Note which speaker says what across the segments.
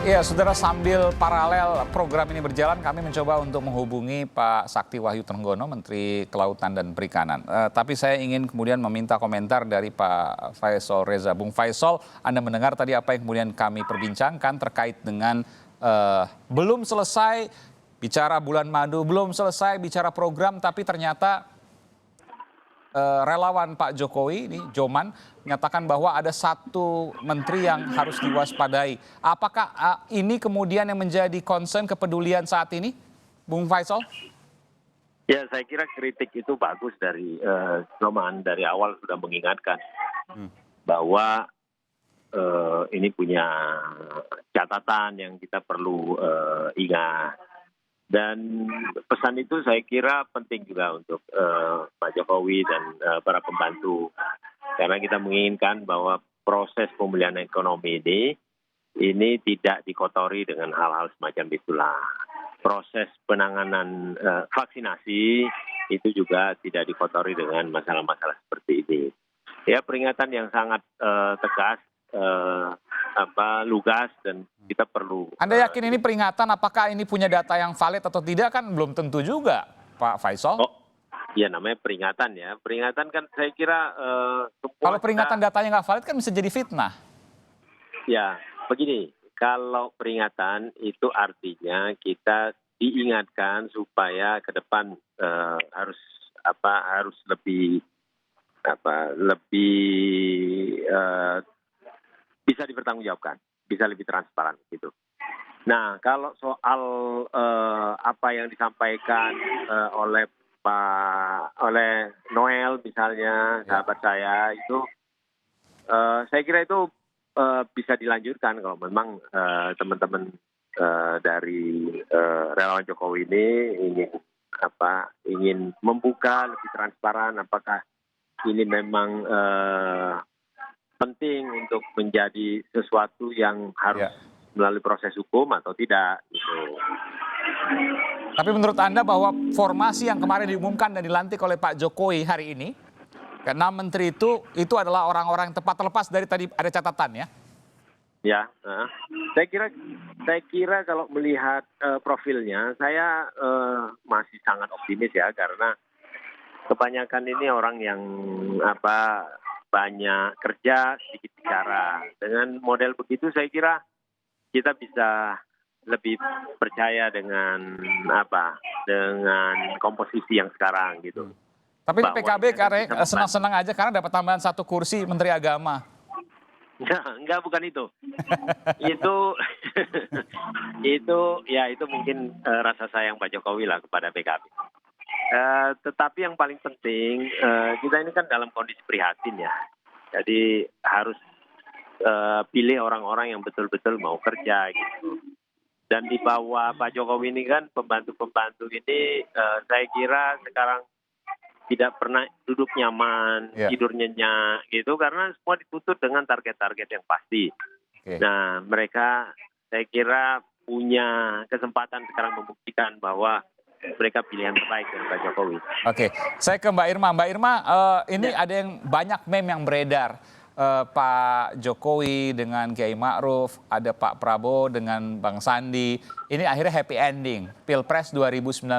Speaker 1: Iya, saudara, sambil paralel program ini berjalan, kami mencoba untuk menghubungi Pak Sakti Wahyu Trenggono, Menteri Kelautan dan Perikanan. Tapi saya ingin kemudian meminta komentar dari Pak Faisal Reza. Bung Faisal, Anda mendengar tadi apa yang kemudian kami perbincangkan terkait dengan belum selesai bicara bulan madu, belum selesai bicara program, tapi ternyata relawan Pak Jokowi, ini Joman, menyatakan bahwa ada satu menteri yang harus diwaspadai. Apakah ini kemudian yang menjadi concern kepedulian saat ini, Bung Faisal?
Speaker 2: Ya, saya kira kritik itu bagus dari Joman, dari awal sudah mengingatkan bahwa ini punya catatan yang kita perlu ingat. Dan pesan itu saya kira penting juga untuk Pak Jokowi dan para pembantu. Karena kita menginginkan bahwa proses pemulihan ekonomi ini tidak dikotori dengan hal-hal semacam itulah. Proses penanganan vaksinasi itu juga tidak dikotori dengan masalah-masalah seperti ini. Ya, peringatan yang sangat tegas, lugas, dan kita perlu.
Speaker 1: Anda yakin ini peringatan, apakah ini punya data yang valid atau tidak, kan belum tentu juga, Pak Faisal?
Speaker 2: Oh, ya, namanya peringatan ya. Peringatan kan saya kira
Speaker 1: kalau peringatan datanya nggak valid kan bisa jadi fitnah.
Speaker 2: Ya, begini, kalau peringatan itu artinya kita diingatkan supaya ke depan harus lebih bisa dipertanggungjawabkan, bisa lebih transparan gitu. Nah, kalau soal apa yang disampaikan oleh Noel misalnya, sahabat saya itu, saya kira itu bisa dilanjutkan kalau memang teman-teman dari relawan Jokowi ini ingin membuka lebih transparan apakah ini memang penting untuk menjadi sesuatu yang harus melalui proses hukum atau tidak gitu.
Speaker 1: Tapi menurut Anda bahwa formasi yang kemarin diumumkan dan dilantik oleh Pak Jokowi hari ini, ke-6 menteri itu adalah orang-orang yang tepat, terlepas dari tadi ada catatan ya?
Speaker 2: Ya, saya kira kalau melihat profilnya, saya masih sangat optimis ya, karena kebanyakan ini orang yang banyak kerja, sedikit bicara. Dengan model begitu saya kira kita bisa lebih percaya dengan dengan komposisi yang sekarang gitu.
Speaker 1: Tapi di PKB karena senang-senang aja karena dapat tambahan 1 kursi Menteri Agama.
Speaker 2: Enggak, bukan itu. itu mungkin rasa sayang Pak Jokowi lah kepada PKB. Tetapi yang paling penting, kita ini kan dalam kondisi prihatin ya. Jadi harus pilih orang-orang yang betul-betul mau kerja gitu. Dan di bawah Pak Jokowi ini kan pembantu-pembantu ini saya kira sekarang tidak pernah duduk nyaman, tidur nyenyak gitu, karena semua dituntut dengan target-target yang pasti. Nah, mereka saya kira punya kesempatan sekarang membuktikan bahwa mereka pilihan terbaik dari Pak Jokowi.
Speaker 1: Oke, saya ke Mbak Irma. Mbak Irma, ini ada yang banyak meme yang beredar. Pak Jokowi dengan Kiai Ma'ruf, ada Pak Prabowo dengan Bang Sandi. Ini akhirnya happy ending. Pilpres 2019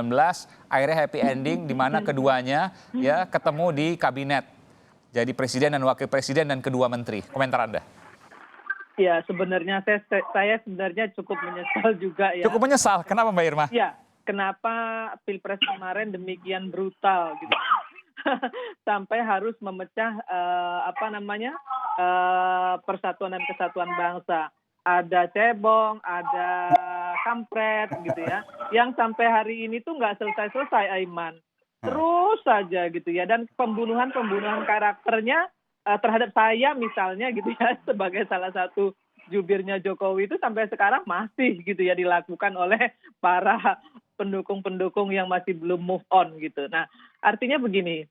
Speaker 1: akhirnya happy ending di mana keduanya ya ketemu di kabinet. Jadi presiden dan wakil presiden dan kedua menteri. Komentar Anda?
Speaker 3: Ya, sebenarnya saya sebenarnya cukup menyesal juga ya.
Speaker 1: Cukup menyesal. Kenapa Mbak Irma?
Speaker 3: Ya, kenapa Pilpres kemarin demikian brutal gitu. Sampai harus memecah persatuan dan kesatuan bangsa. Ada cebong, ada kampret gitu ya. Yang sampai hari ini tuh nggak selesai-selesai, Aiman. Terus saja gitu ya. Dan pembunuhan karakternya terhadap saya misalnya gitu ya, sebagai salah satu jubirnya Jokowi itu sampai sekarang masih gitu ya dilakukan oleh para pendukung-pendukung yang masih belum move on gitu. Nah, artinya begini,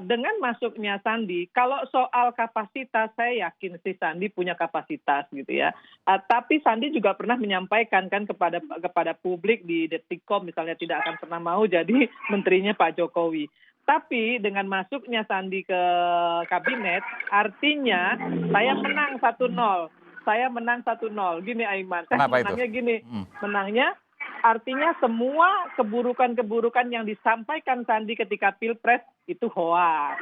Speaker 3: dengan masuknya Sandi, kalau soal kapasitas saya yakin si Sandi punya kapasitas gitu ya. Tapi Sandi juga pernah menyampaikan kan kepada publik di Detikcom misalnya tidak akan pernah mau jadi menterinya Pak Jokowi. Tapi dengan masuknya Sandi ke kabinet, artinya saya menang 1-0. saya menang 1-0. Gini Aiman, saya
Speaker 1: Kenapa itu?
Speaker 3: menangnya gini, menangnya artinya semua keburukan-keburukan yang disampaikan Sandi ketika Pilpres itu hoax.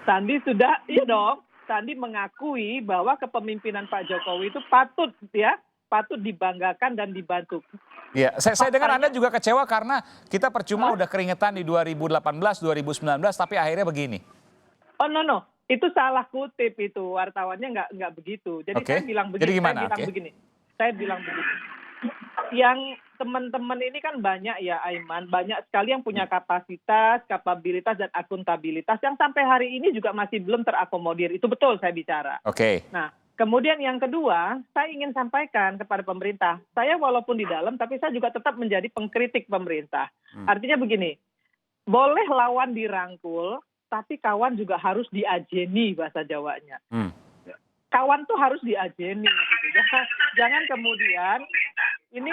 Speaker 3: Sandi sudah, iya dong, Sandi mengakui bahwa kepemimpinan Pak Jokowi itu patut dibanggakan dan dibantu.
Speaker 1: Ya, saya dengar Anda juga kecewa karena kita percuma udah keringetan di 2018, 2019, tapi akhirnya begini.
Speaker 3: Oh no, itu salah kutip itu, wartawannya nggak begitu. Jadi
Speaker 1: Oke.
Speaker 3: saya bilang begini,
Speaker 1: Jadi gimana?
Speaker 3: saya bilang begini. Yang teman-teman ini kan banyak ya Aiman, banyak sekali yang punya kapasitas, kapabilitas dan akuntabilitas yang sampai hari ini juga masih belum terakomodir. Itu betul saya bicara.
Speaker 1: Oke.
Speaker 3: Nah, kemudian yang kedua, saya ingin sampaikan kepada pemerintah, saya walaupun di dalam tapi saya juga tetap menjadi pengkritik pemerintah. Artinya begini, boleh lawan dirangkul, tapi kawan juga harus diajeni bahasa Jawanya. Kawan tuh harus diajeni. Gitu. Jangan kemudian ini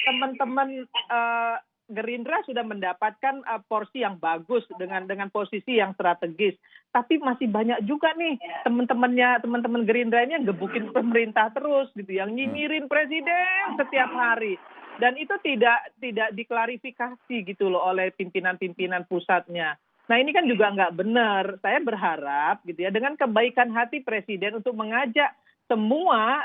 Speaker 3: teman-teman Gerindra sudah mendapatkan porsi yang bagus dengan posisi yang strategis, tapi masih banyak juga nih teman-teman Gerindra ini yang gebukin pemerintah terus gitu, yang nyinyirin presiden setiap hari, dan itu tidak diklarifikasi gitu loh oleh pimpinan-pimpinan pusatnya. Nah ini kan juga nggak benar. Saya berharap gitu ya dengan kebaikan hati presiden untuk mengajak semua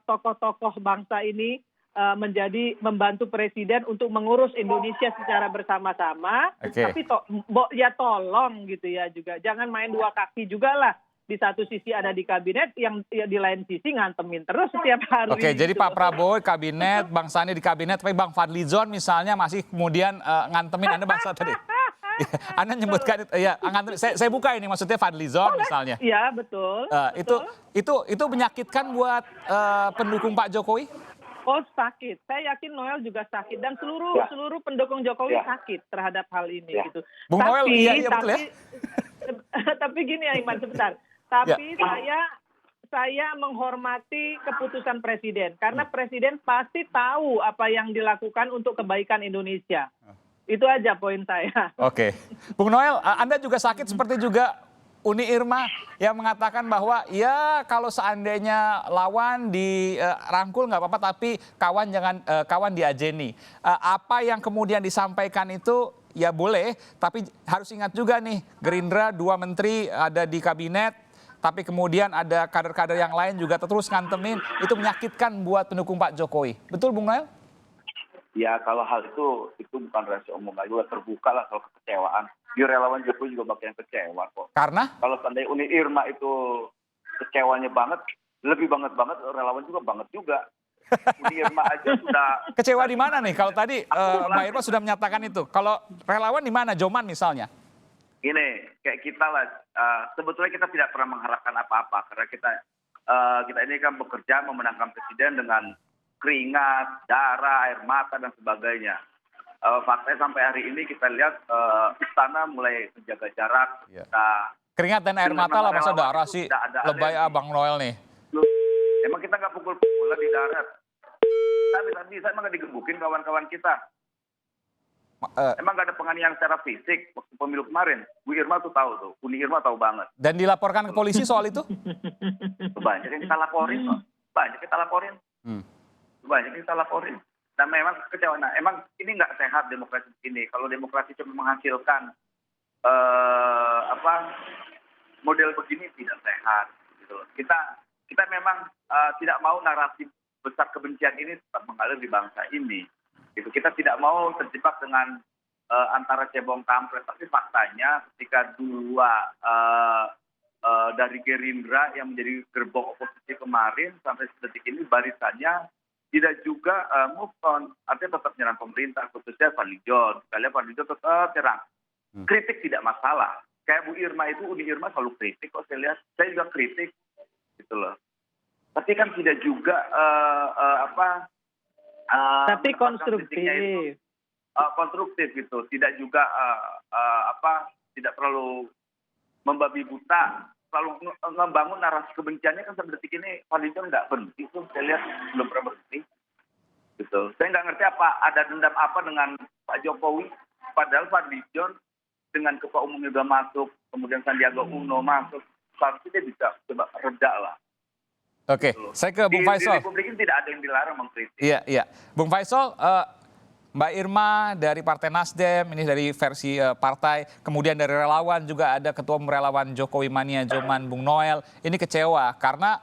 Speaker 3: tokoh-tokoh bangsa ini membantu presiden untuk mengurus Indonesia secara bersama-sama.
Speaker 1: Oke.
Speaker 3: Tapi ya tolong gitu ya juga jangan main dua kaki juga lah. Di satu sisi ada di kabinet, yang di lain sisi ngantemin terus setiap hari.
Speaker 1: Oke, jadi
Speaker 3: gitu.
Speaker 1: Pak Prabowo kabinet, Bang Sandi di kabinet, tapi Bang Fadlizon misalnya masih kemudian ngantemin Anda bangsa tadi. Anda nyebutkan ya, saya buka ini maksudnya Fadlizon misalnya.
Speaker 3: Iya betul.
Speaker 1: Itu menyakitkan buat pendukung Pak Jokowi?
Speaker 3: Oh sakit, saya yakin Noel juga sakit dan seluruh pendukung Jokowi sakit terhadap hal ini gitu.
Speaker 1: Bung Noel, iya betul ya.
Speaker 3: Tapi gini Aiman sebentar. Tapi saya menghormati keputusan presiden karena presiden pasti tahu apa yang dilakukan untuk kebaikan Indonesia. Itu aja poin saya.
Speaker 1: Oke. Bung Noel, Anda juga sakit seperti juga Uni Irma yang mengatakan bahwa ya kalau seandainya lawan dirangkul nggak apa-apa, tapi kawan diajeni. Apa yang kemudian disampaikan itu ya boleh, tapi harus ingat juga nih Gerindra 2 menteri ada di kabinet, tapi kemudian ada kader-kader yang lain juga terus ngantemin, itu menyakitkan buat pendukung Pak Jokowi. Betul Bung Noel?
Speaker 4: Ya kalau hal itu bukan rahasia umum lagi, terbuka lah kalau kekecewaan. Di relawan Jokowi juga banyak yang kecewa kok.
Speaker 1: Karena?
Speaker 4: Kalau seandainya Uni Irma itu kecewanya banget, lebih banget, relawan juga banget juga. Uni Irma aja sudah...
Speaker 1: Kecewa di mana nih? Kalau tadi Mbak Irma sudah menyatakan itu. Kalau relawan di mana? Joman misalnya?
Speaker 4: Gini, kayak kita lah, sebetulnya kita tidak pernah mengharapkan apa-apa. Karena kita ini kan bekerja memenangkan presiden dengan keringat, darah, air mata, dan sebagainya. Faktanya sampai hari ini kita lihat istana mulai menjaga jarak.
Speaker 1: Keringat dan air mata lah, masa darah sih. Lebay Bang Noel nih.
Speaker 4: Emang kita nggak pukul-pukulan di darat. Bisa emang nggak digebukin kawan-kawan kita. Emang nggak ada penganiayaan secara fisik waktu pemilu kemarin. Bu Irma tuh tahu tuh, Uni Irma tahu banget.
Speaker 1: Dan dilaporkan ke polisi soal itu?
Speaker 4: Banyak yang kita laporin kok. Banyak kita laporin. Dan memang kecewa. Nah, emang ini nggak sehat demokrasi ini. Kalau demokrasi cuma menghasilkan model begini tidak sehat. Gitu. Kita memang tidak mau narasi besar kebencian ini tetap mengalir di bangsa ini. Gitu. Kita tidak mau terjebak dengan antara cebong kampret. Tapi faktanya ketika dua dari Gerindra yang menjadi gerbong oposisi kemarin sampai detik ini barisannya tidak juga move on, artinya tetap nyerang pemerintah, khususnya Fadlizon. Kalian Fadlizon tetap nyerang. Kritik tidak masalah. Kayak Bu Irma itu, Uni Irma selalu kritik kok saya lihat. Saya juga kritik, gitu loh. Tapi kan tidak juga
Speaker 3: tapi konstruktif.
Speaker 4: Konstruktif gitu. Tidak juga tidak terlalu membabi buta. Selalu membangun narasi kebenciannya kan sampai detik ini Fadlizon nggak berhenti tuh, saya lihat belum pernah berhenti. Gitu. Saya nggak ngerti apa ada dendam apa dengan Pak Jokowi, padahal Fadlizon dengan ketua umumnya udah masuk, kemudian Sandiaga Uno masuk, seharusnya dia bisa coba reda lah.
Speaker 1: Oke, saya ke Bung
Speaker 4: Di
Speaker 1: Faisal.
Speaker 4: Republik ini tidak ada yang dilarang mengkritik.
Speaker 1: Iya, iya. Bung Faisal, Mbak Irma dari Partai Nasdem, ini dari versi partai, kemudian dari relawan juga ada Ketua Relawan Jokowi Mania Joman Bung Noel, ini kecewa karena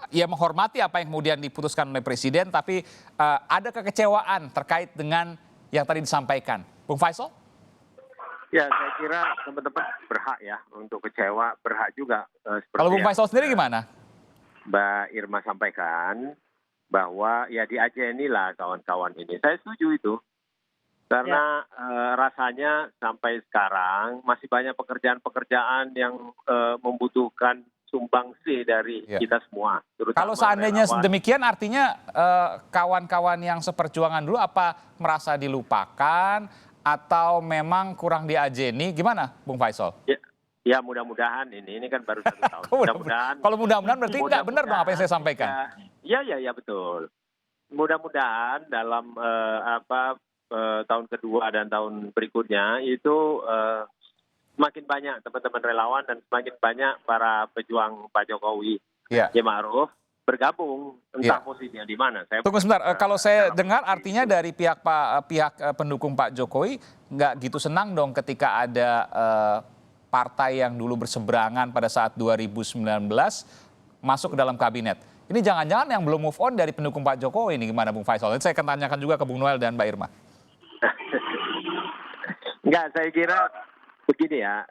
Speaker 1: ia menghormati apa yang kemudian diputuskan oleh Presiden, tapi ada kekecewaan terkait dengan yang tadi disampaikan. Bung Faisal?
Speaker 2: Ya, saya kira teman-teman berhak ya untuk kecewa, berhak juga. Seperti
Speaker 1: Kalau Bung
Speaker 2: yang
Speaker 1: Faisal sendiri gimana?
Speaker 2: Mbak Irma sampaikan, bahwa ya diajenilah kawan-kawan ini. Saya setuju itu. Karena rasanya sampai sekarang masih banyak pekerjaan-pekerjaan yang membutuhkan sumbangsi dari kita semua.
Speaker 1: Kalau seandainya demikian artinya kawan-kawan yang seperjuangan dulu apa merasa dilupakan atau memang kurang diajeni? Gimana Bung Faisal?
Speaker 2: Ya mudah-mudahan ini kan baru 1 tahun. Mudah-mudahan.
Speaker 1: Kalau mudah-mudahan berarti nggak benar dong apa yang saya sampaikan.
Speaker 2: Ya betul. Mudah-mudahan dalam tahun kedua dan tahun berikutnya itu semakin banyak teman-teman relawan dan semakin banyak para pejuang Pak Jokowi, Kiai Ma'ruf bergabung, entah posisinya di mana.
Speaker 1: Tunggu sebentar, kalau saya dengar artinya dari pihak pendukung Pak Jokowi nggak gitu senang dong ketika ada partai yang dulu berseberangan pada saat 2019 masuk ke dalam kabinet. Ini jangan-jangan yang belum move on dari pendukung Pak Jokowi ini gimana Bung Faisal? Saya akan tanyakan juga ke Bung Noel dan Mbak Irma.
Speaker 2: Enggak, saya kira begini ya,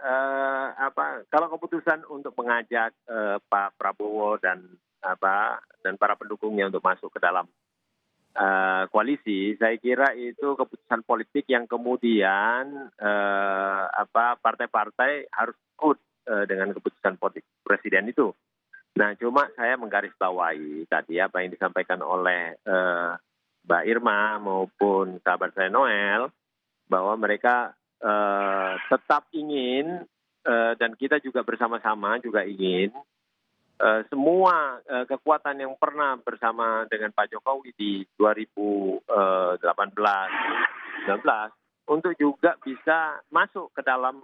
Speaker 2: kalau keputusan untuk mengajak Pak Prabowo dan para pendukungnya untuk masuk ke dalam koalisi, saya kira itu keputusan politik yang kemudian partai-partai harus ikut dengan keputusan politik presiden itu. Nah, cuma saya menggarisbawahi tadi apa yang disampaikan oleh Mbak Irma maupun sahabat saya Noel, bahwa mereka tetap ingin dan kita juga bersama-sama juga ingin semua kekuatan yang pernah bersama dengan Pak Jokowi di 2018-19 untuk juga bisa masuk ke dalam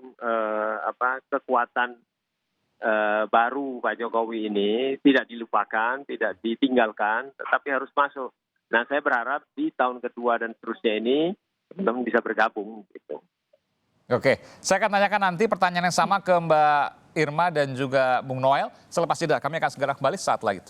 Speaker 2: kekuatan baru Pak Jokowi ini, tidak dilupakan, tidak ditinggalkan, tetapi harus masuk. Nah, saya berharap di tahun kedua dan seterusnya ini teman-teman bisa bergabung gitu.
Speaker 1: Oke, saya akan tanyakan nanti pertanyaan yang sama ke Mbak Irma dan juga Bung Noel. Selepas jeda, kami akan segera kembali saat lagi.